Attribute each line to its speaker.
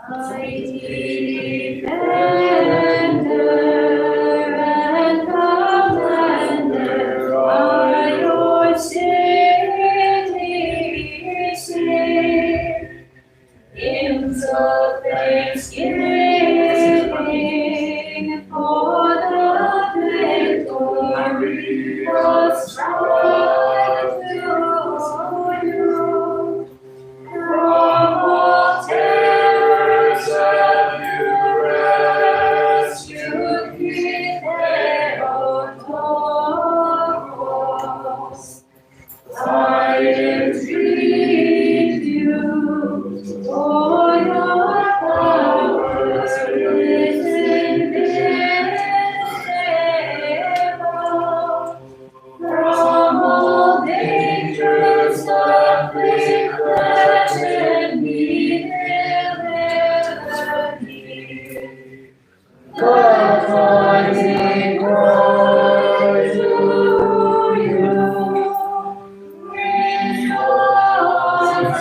Speaker 1: Mighty defender and commander are your cities saved. Hymns of thanksgiving for the victory was brought to you. From all terrors have you rescued with their own cause. I entreat you, for your power is invincible. From all dangers that may threaten me, deliver me. Let my name cry to you. With yours